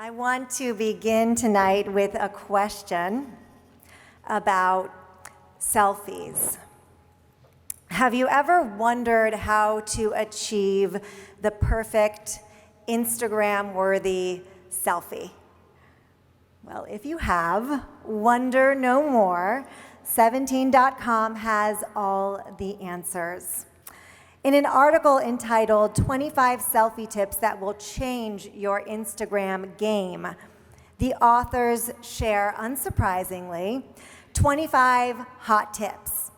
I want to begin tonight with a question about selfies. Have you ever wondered how to achieve the perfect Instagram-worthy selfie? Well, if you have, wonder no more. 17.com has all the answers. In an article entitled 25 Selfie Tips That Will Change Your Instagram Game, the authors share, unsurprisingly, 25 hot tips,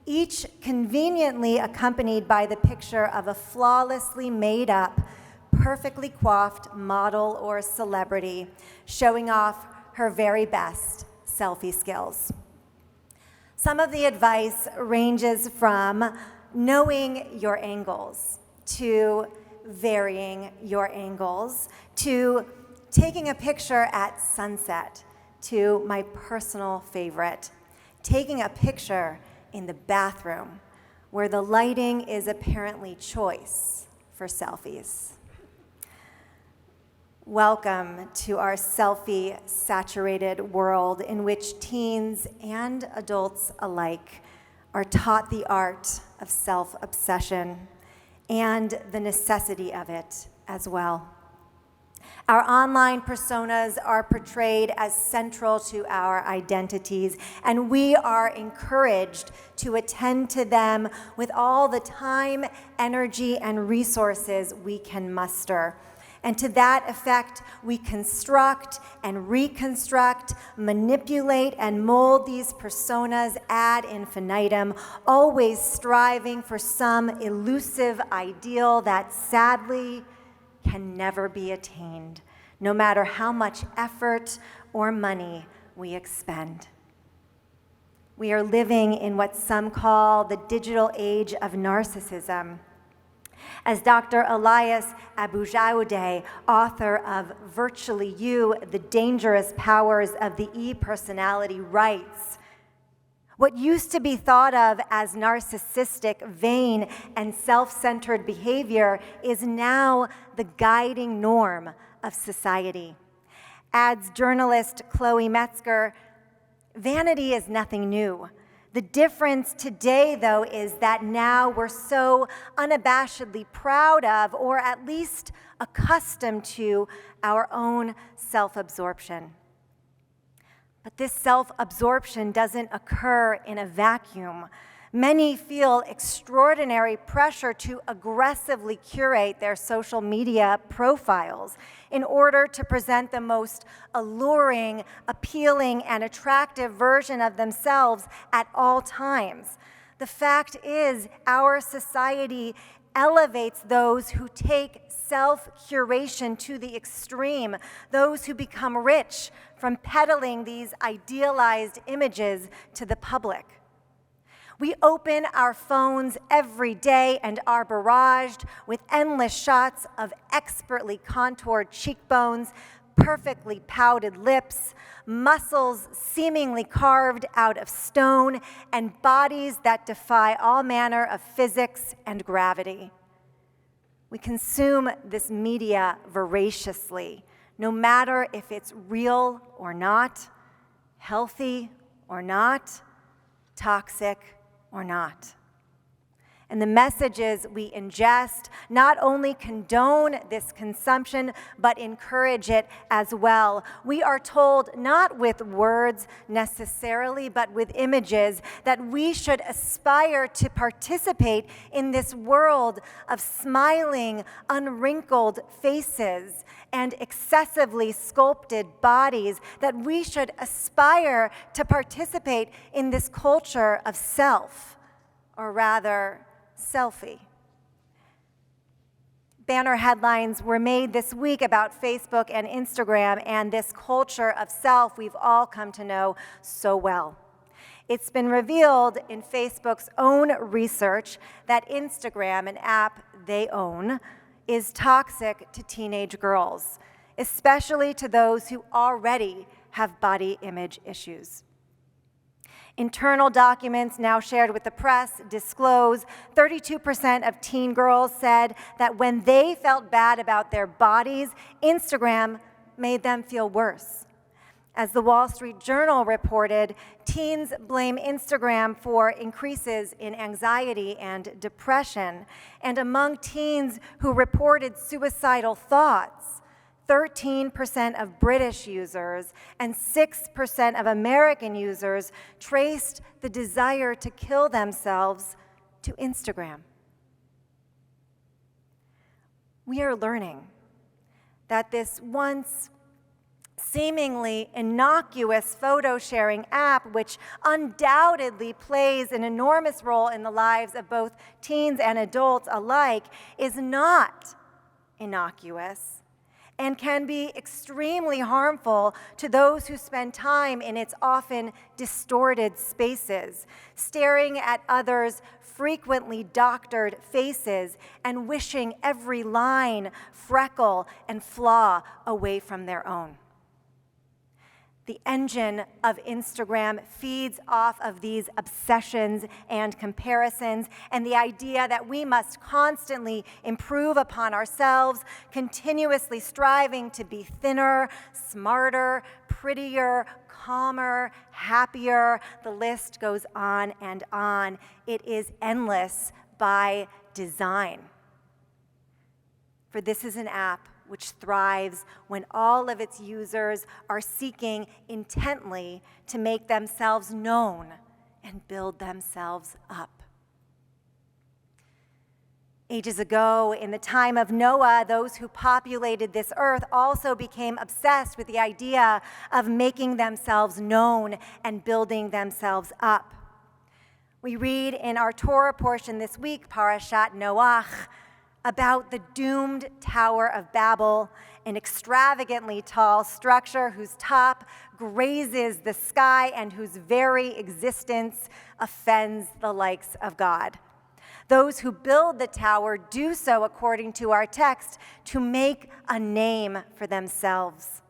each conveniently accompanied by the picture of a flawlessly made up, perfectly coiffed model or celebrity showing off her very best selfie skills. Some of the advice ranges from knowing your angles, to varying your angles, to taking a picture at sunset, to my personal favorite, taking a picture in the bathroom where the lighting is apparently choice for selfies. Welcome to our selfie-saturated world in which teens and adults alike are taught the art of self-obsession and the necessity of it as well. Our online personas are portrayed as central to our identities, and we are encouraged to attend to them with all the time, energy, and resources we can muster. And to that effect, we construct and reconstruct, manipulate and mold these personas ad infinitum, always striving for some elusive ideal that sadly can never be attained, no matter how much effort or money we expend. We are living in what some call the digital age of narcissism. As Dr. Elias Abujaoudeh, author of Virtually You, The Dangerous Powers of the E-Personality, writes, what used to be thought of as narcissistic, vain, and self-centered behavior is now the guiding norm of society. Adds journalist Chloe Metzger, vanity is nothing new. The difference today, though, is that now we're so unabashedly proud of, or at least accustomed to, our own self-absorption. But this self-absorption doesn't occur in a vacuum. Many feel extraordinary pressure to aggressively curate their social media profiles in order to present the most alluring, appealing, and attractive version of themselves at all times. The fact is, our society elevates those who take self-curation to the extreme, those who become rich from peddling these idealized images to the public. We open our phones every day and are barraged with endless shots of expertly contoured cheekbones, perfectly pouted lips, muscles seemingly carved out of stone, and bodies that defy all manner of physics and gravity. We consume this media voraciously, no matter if it's real or not, healthy or not, toxic or not. And the messages we ingest not only condone this consumption, but encourage it as well. We are told, not with words necessarily, but with images, that we should aspire to participate in this world of smiling, unwrinkled faces and excessively sculpted bodies, that we should aspire to participate in this culture of self, or rather, selfie. Banner headlines were made this week about Facebook and Instagram and this culture of self we've all come to know so well. It's been revealed in Facebook's own research that Instagram, an app they own, is toxic to teenage girls, especially to those who already have body image issues. Internal documents now shared with the press disclose 32% of teen girls said that when they felt bad about their bodies, Instagram made them feel worse. As the Wall Street Journal reported, teens blame Instagram for increases in anxiety and depression. And among teens who reported suicidal thoughts, 13% of British users and 6% of American users traced the desire to kill themselves to Instagram. We are learning that this once seemingly innocuous photo-sharing app, which undoubtedly plays an enormous role in the lives of both teens and adults alike, is not innocuous and can be extremely harmful to those who spend time in its often distorted spaces, staring at others' frequently doctored faces and wishing every line, freckle, and flaw away from their own. The engine of Instagram feeds off of these obsessions and comparisons and the idea that we must constantly improve upon ourselves, continuously striving to be thinner, smarter, prettier, calmer, happier. The list goes on and on. It is endless by design. For this is an app which thrives when all of its users are seeking intently to make themselves known and build themselves up. Ages ago, in the time of Noah, those who populated this earth also became obsessed with the idea of making themselves known and building themselves up. We read in our Torah portion this week, Parashat Noach, about the doomed Tower of Babel, an extravagantly tall structure whose top grazes the sky and whose very existence offends the likes of God. Those who build the tower do so, according to our text, to make a name for themselves.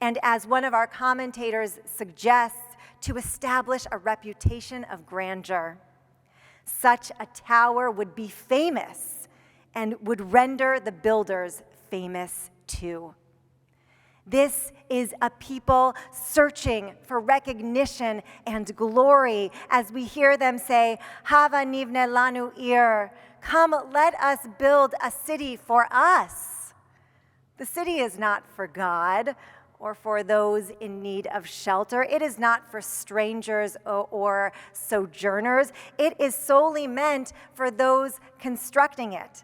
And as one of our commentators suggests, to establish a reputation of grandeur. Such a tower would be famous and would render the builders famous too. This is a people searching for recognition and glory as we hear them say, Hava nivne lanu ir, come let us build a city for us. The city is not for God or for those in need of shelter. It is not for strangers or sojourners. It is solely meant for those constructing it.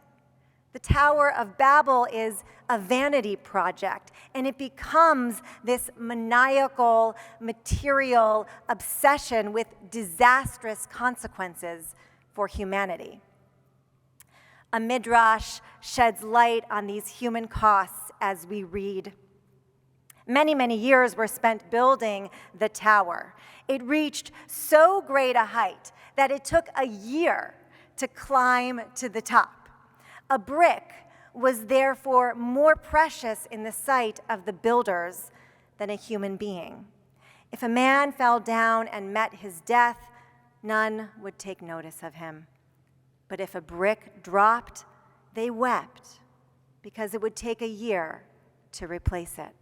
The Tower of Babel is a vanity project, and it becomes this maniacal, material obsession with disastrous consequences for humanity. A midrash sheds light on these human costs as we read. Many, many years were spent building the tower. It reached so great a height that it took a year to climb to the top. A brick was therefore more precious in the sight of the builders than a human being. If a man fell down and met his death, none would take notice of him. But if a brick dropped, they wept, because it would take a year to replace it.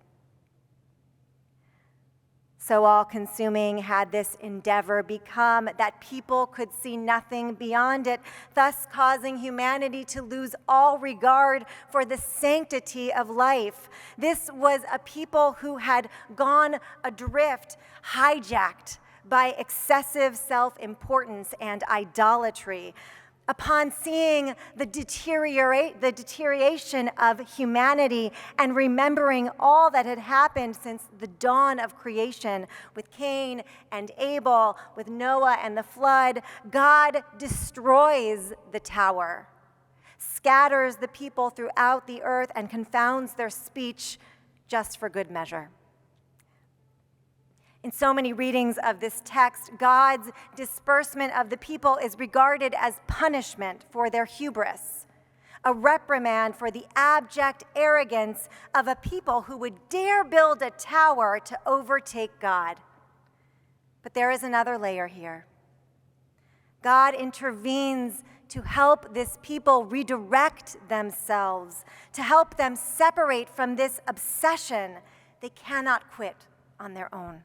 So all-consuming had this endeavor become that people could see nothing beyond it, thus causing humanity to lose all regard for the sanctity of life. This was a people who had gone adrift, hijacked by excessive self-importance and idolatry. Upon seeing the deterioration of humanity and remembering all that had happened since the dawn of creation with Cain and Abel, with Noah and the flood, God destroys the tower, scatters the people throughout the earth, and confounds their speech just for good measure. In so many readings of this text, God's disbursement of the people is regarded as punishment for their hubris, a reprimand for the abject arrogance of a people who would dare build a tower to overtake God. But there is another layer here. God intervenes to help this people redirect themselves, to help them separate from this obsession they cannot quit on their own.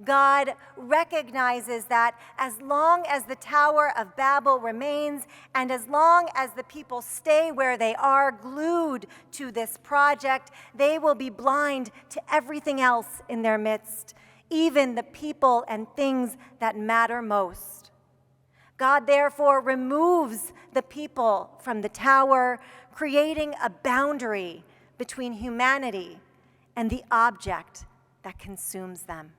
God recognizes that as long as the Tower of Babel remains, and as long as the people stay where they are, glued to this project, they will be blind to everything else in their midst, even the people and things that matter most. God therefore removes the people from the tower, creating a boundary between humanity and the object that consumes them.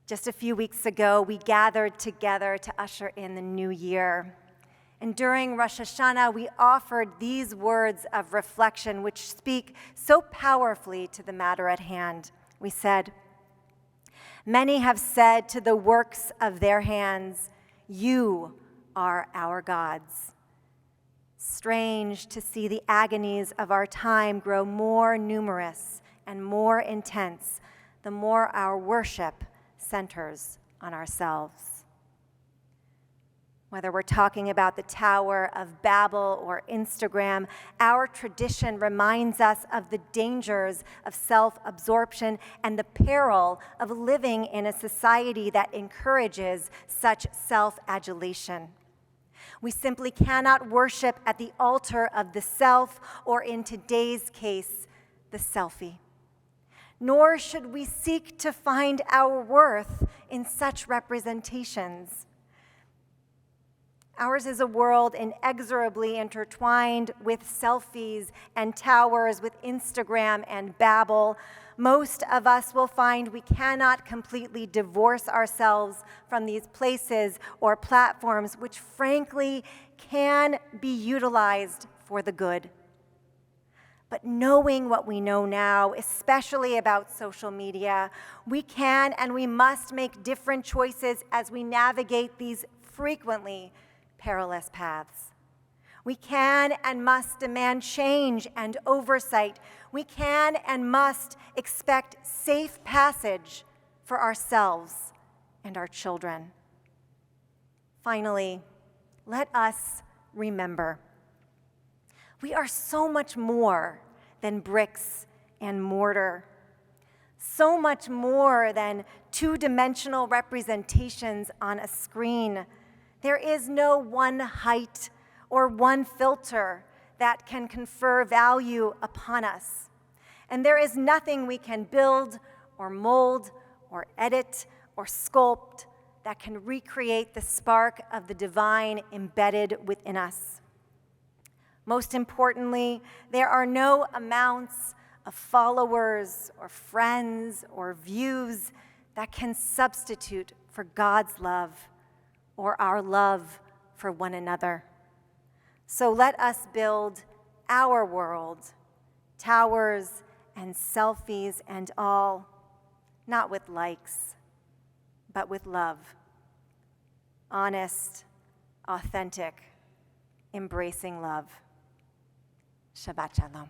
Just a few weeks ago, we gathered together to usher in the new year. And during Rosh Hashanah, we offered these words of reflection, which speak so powerfully to the matter at hand. We said, "Many have said to the works of their hands, 'You are our gods.' Strange to see the agonies of our time grow more numerous and more intense the more our worship centers on ourselves." Whether we're talking about the Tower of Babel or Instagram, our tradition reminds us of the dangers of self-absorption and the peril of living in a society that encourages such self-adulation. We simply cannot worship at the altar of the self, or in today's case, the selfie. Nor should we seek to find our worth in such representations. Ours is a world inexorably intertwined with selfies and towers, with Instagram and Babel. Most of us will find we cannot completely divorce ourselves from these places or platforms, which frankly can be utilized for the good. But knowing what we know now, especially about social media, we can and we must make different choices as we navigate these frequently perilous paths. We can and must demand change and oversight. We can and must expect safe passage for ourselves and our children. Finally, let us remember, we are so much more than bricks and mortar, so much more than two-dimensional representations on a screen. There is no one height or one filter that can confer value upon us. And there is nothing we can build or mold or edit or sculpt that can recreate the spark of the divine embedded within us. Most importantly, there are no amounts of followers or friends or views that can substitute for God's love or our love for one another. So let us build our world, towers and selfies and all, not with likes, but with love. Honest, authentic, embracing love. Shabbat Shalom.